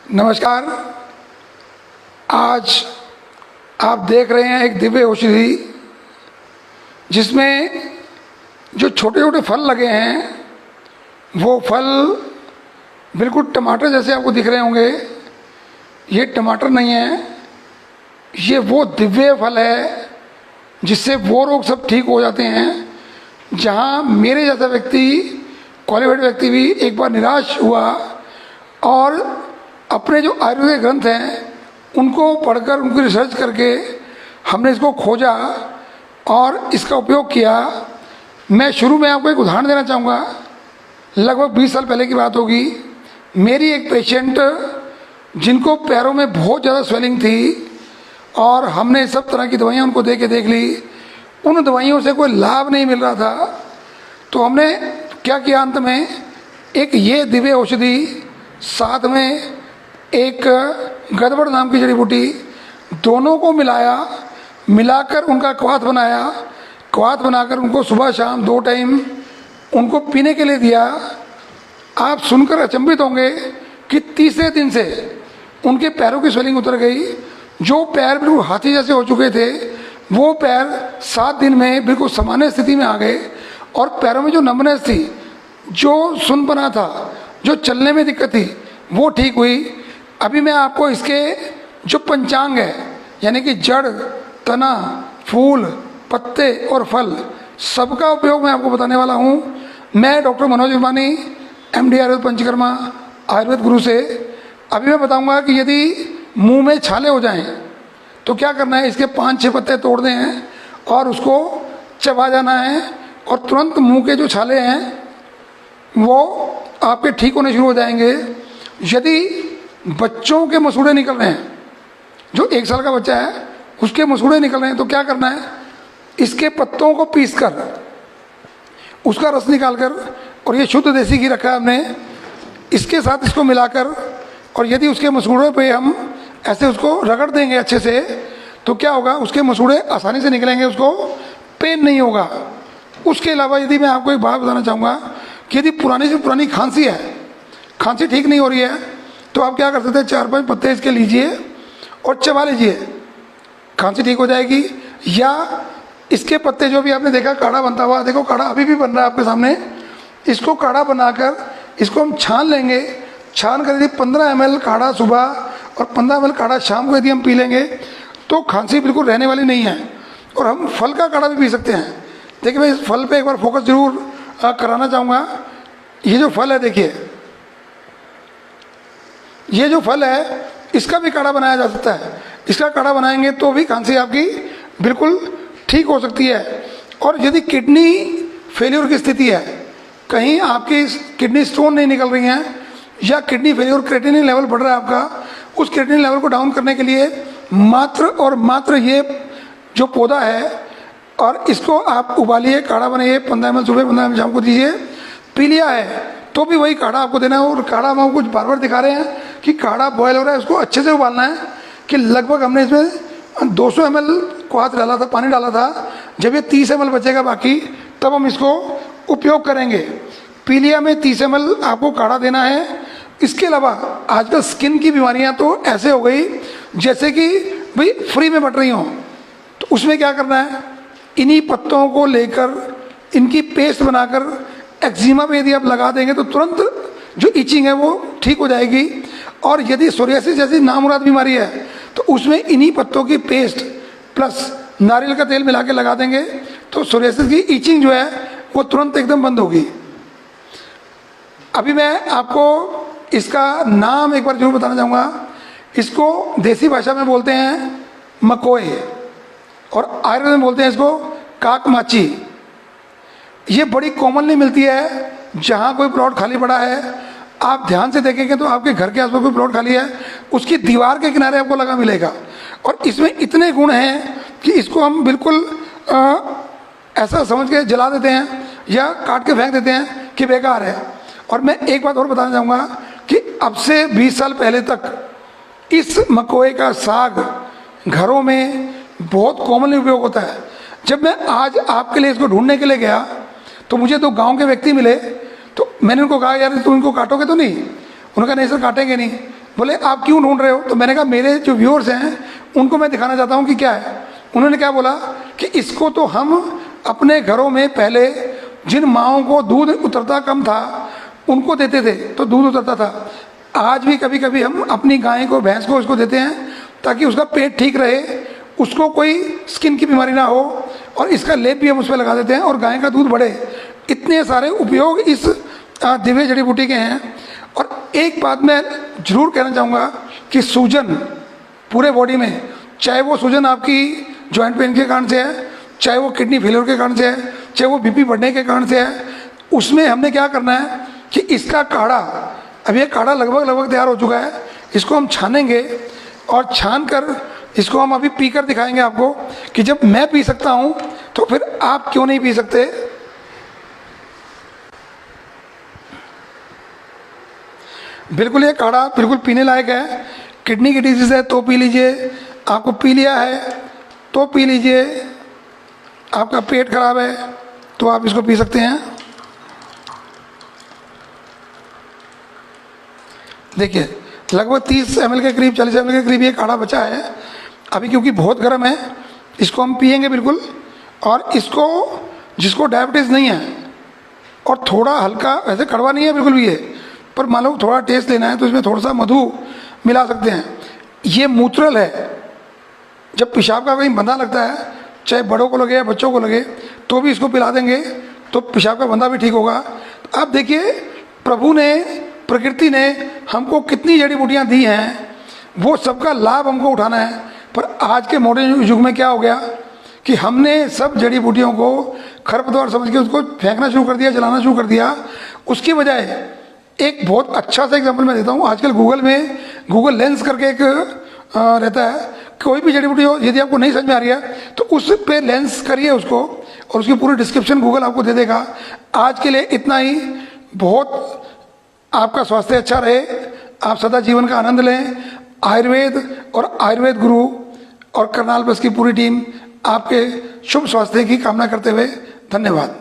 नमस्कार। आज आप देख रहे हैं एक दिव्य औषधि जिसमें जो छोटे छोटे फल लगे हैं वो फल बिल्कुल टमाटर जैसे आपको दिख रहे होंगे। ये टमाटर नहीं है, ये वो दिव्य फल है जिससे वो रोग सब ठीक हो जाते हैं। जहाँ मेरे जैसा व्यक्ति, क्वालिफाइड व्यक्ति भी एक बार निराश हुआ और अपने जो आयुर्वेदिक ग्रंथ हैं उनको पढ़कर, उनकी रिसर्च करके हमने इसको खोजा और इसका उपयोग किया। मैं शुरू में आपको एक उदाहरण देना चाहूँगा। लगभग 20 साल पहले की बात होगी। मेरी एक पेशेंट जिनको पैरों में बहुत ज़्यादा स्वेलिंग थी और हमने सब तरह की दवाइयाँ उनको दे के देख ली, उन दवाइयों से कोई लाभ नहीं मिल रहा था। तो हमने क्या किया, अंत में एक ये दिव्य औषधि, साथ में एक गदबड़ नाम की जड़ी बूटी, दोनों को मिलाकर उनका क्वाथ बनाया। क्वाथ बनाकर उनको सुबह शाम 2 टाइम उनको पीने के लिए दिया। आप सुनकर अचंभित होंगे कि तीसरे दिन से उनके पैरों की स्वेलिंग उतर गई। जो पैर बिल्कुल हाथी जैसे हो चुके थे वो पैर 7 दिन में बिल्कुल सामान्य स्थिति में आ गए और पैरों में जो नमनेस थी, जो सुनपना था, जो चलने में दिक्कत थी, वो ठीक हुई। अभी मैं आपको इसके जो पंचांग है, यानी कि जड़, तना, फूल, पत्ते और फल, सबका उपयोग मैं आपको बताने वाला हूँ। मैं डॉक्टर मनोज उर्वानी, MD आयुर्वेद पंचकर्मा, आयुर्वेद गुरु से अभी मैं बताऊंगा कि यदि मुंह में छाले हो जाएं तो क्या करना है। इसके 5-6 पत्ते तोड़ने हैं और उसको चबा जाना है और तुरंत मुंह के जो छाले हैं वो आपके ठीक होने शुरू हो जाएंगे। यदि बच्चों के मसूड़े निकल रहे हैं, जो 1 साल का बच्चा है उसके मसूड़े निकल रहे हैं, तो क्या करना है, इसके पत्तों को पीसकर उसका रस निकालकर, और ये शुद्ध देसी घी रखा है हमने, इसके साथ इसको मिलाकर, और यदि उसके मसूड़ों पे हम ऐसे उसको रगड़ देंगे अच्छे से, तो क्या होगा, उसके मसूड़े आसानी से निकलेंगे, उसको पेन नहीं होगा। उसके अलावा यदि मैं आपको एक बात बताना चाहूँगा कि यदि पुरानी से पुरानी खांसी है, खांसी ठीक नहीं हो रही है, तो आप क्या कर सकते हैं, 4-5 पत्ते इसके लीजिए और चबा लीजिए, खांसी ठीक हो जाएगी। या इसके पत्ते जो भी आपने देखा काढ़ा बनता हुआ, देखो काढ़ा अभी भी बन रहा है आपके सामने, इसको काढ़ा बनाकर इसको हम छान लेंगे। छान कर यदि 15 ml काढ़ा सुबह और 15 ml काढ़ा शाम को यदि हम पी लेंगे तो खांसी बिल्कुल रहने वाली नहीं है। और हम फल का काढ़ा भी पी सकते हैं। देखिए मैं इस फल पे एक बार फोकस जरूर कराना चाहूँगा। ये जो फल है, देखिए ये जो फल है इसका भी काढ़ा बनाया जा सकता है। इसका काढ़ा बनाएंगे तो भी खांसी आपकी बिल्कुल ठीक हो सकती है। और यदि किडनी फेलियर की स्थिति है, कहीं आपकी किडनी स्टोन नहीं निकल रही हैं या किडनी फेलियर, क्रेटिनिन लेवल बढ़ रहा है आपका, उस क्रेटिनिन लेवल को डाउन करने के लिए मात्र और मात्र ये जो पौधा है, और इसको आप उबालिए, काढ़ा बनाइए, 15 ml सुबह 15 ml शाम को दीजिए। पी लिया है तो भी वही काढ़ा आपको देना है। और काढ़ा हम आपको बार बार दिखा रहे हैं कि काढ़ा बॉयल हो रहा है, उसको अच्छे से उबालना है। कि लगभग हमने इसमें 200 ml क्वाथ डाला था, पानी डाला था। जब ये 30 ml बचेगा बाकी, तब हम इसको उपयोग करेंगे। पीलिया में 30 ml आपको काढ़ा देना है। इसके अलावा आजकल स्किन की बीमारियां तो ऐसे हो गई जैसे कि भाई फ्री में बट रही हों, तो उसमें क्या करना है, इन्हीं पत्तों को लेकर इनकी पेस्ट बनाकर एक्जिमा पे यदि आप लगा देंगे तो तुरंत जो इचिंग है वो ठीक हो जाएगी। और यदि सोरियासिस जैसी नामुराद बीमारी है तो उसमें इन्हीं पत्तों की पेस्ट प्लस नारियल का तेल मिला के लगा देंगे तो सोरियासिस की इचिंग जो है वो तुरंत एकदम बंद होगी। अभी मैं आपको इसका नाम एक बार जरूर बताना चाहूँगा। इसको देसी भाषा में बोलते हैं मकोए और आयुर्वेद में बोलते हैं इसको काकमाची। ये बड़ी कॉमनली मिलती है जहाँ कोई प्लॉट खाली पड़ा है। आप ध्यान से देखेंगे तो आपके घर के आसपास कोई प्लॉट खाली है, उसकी दीवार के किनारे आपको लगा मिलेगा। और इसमें इतने गुण हैं कि इसको हम बिल्कुल ऐसा समझ के जला देते हैं या काट के फेंक देते हैं कि बेकार है। और मैं एक बात और बताना चाहूँगा कि अब से 20 साल पहले तक इस मकोए का साग घरों में बहुत कॉमनली उपयोग होता है। जब मैं आज आपके लिए इसको ढूंढने के लिए गया तो मुझे 2 गांव के व्यक्ति मिले, तो मैंने उनको कहा यार तुम इनको काटोगे तो नहीं? उन्होंने कहा नहीं सर काटेंगे नहीं। बोले आप क्यों ढूंढ रहे हो? तो मैंने कहा मेरे जो व्यूअर्स हैं उनको मैं दिखाना चाहता हूँ कि क्या है। उन्होंने क्या बोला कि इसको तो हम अपने घरों में पहले जिन माओं को दूध उतरता कम था उनको देते थे तो दूध उतरता था। आज भी कभी कभी हम अपनी गाय को, भैंस को उसको देते हैं ताकि उसका पेट ठीक रहे, उसको कोई स्किन की बीमारी ना हो, और इसका लेप भी हम उस पर लगा देते हैं और गाय का दूध बढ़े। इतने सारे उपयोग इस दिव्य जड़ी बूटी के हैं। और एक बात मैं जरूर कहना चाहूँगा कि सूजन पूरे बॉडी में, चाहे वो सूजन आपकी जॉइंट पेन के कारण से है, चाहे वो किडनी फेलियर के कारण से है, चाहे वो बीपी बढ़ने के कारण से है, उसमें हमने क्या करना है कि इसका काढ़ा, अब ये काढ़ा लगभग तैयार हो चुका है, इसको हम छानेंगे और छान कर इसको हम अभी पीकर दिखाएंगे आपको कि जब मैं पी सकता हूं तो फिर आप क्यों नहीं पी सकते। बिल्कुल ये काढ़ा बिल्कुल पीने लायक है। किडनी की डिजीज है तो पी लीजिए, आपको पी लिया है तो पी लीजिए, आपका पेट खराब है तो आप इसको पी सकते हैं। देखिए लगभग 30 ml के करीब, 40 ml के करीब ये काढ़ा बचा है अभी, क्योंकि बहुत गर्म है। इसको हम पियेंगे बिल्कुल। और इसको जिसको डायबिटीज़ नहीं है और थोड़ा हल्का, वैसे कड़वा नहीं है बिल्कुल भी ये, पर मान लो थोड़ा टेस्ट लेना है तो इसमें थोड़ा सा मधु मिला सकते हैं। ये मूत्रल है, जब पेशाब का कहीं बंधा लगता है, चाहे बड़ों को लगे या बच्चों को लगे, तो भी इसको पिला देंगे तो पेशाब का बंधा भी ठीक होगा। अब देखिए प्रभु ने, प्रकृति ने हमको कितनी जड़ी बूटियाँ दी हैं, वो सबका लाभ हमको उठाना है। पर आज के मॉडर्न युग में क्या हो गया कि हमने सब जड़ी बूटियों को खरपतवार समझ के उसको फेंकना शुरू कर दिया, जलाना शुरू कर दिया। उसकी बजाय एक बहुत अच्छा सा एग्जाम्पल मैं देता हूँ। आजकल गूगल में गूगल लेंस करके एक रहता है, कोई भी जड़ी बूटी हो यदि आपको नहीं समझ में आ रही है तो उस पे लेंस करिए उसको, और उसकी पूरी डिस्क्रिप्शन गूगल आपको दे देगा। आज के लिए इतना ही। बहुत आपका स्वास्थ्य अच्छा रहे, आप सदा जीवन का आनंद लें। आयुर्वेद और आयुर्वेद गुरु और करनाल बस की पूरी टीम आपके शुभ स्वास्थ्य की कामना करते हुए धन्यवाद।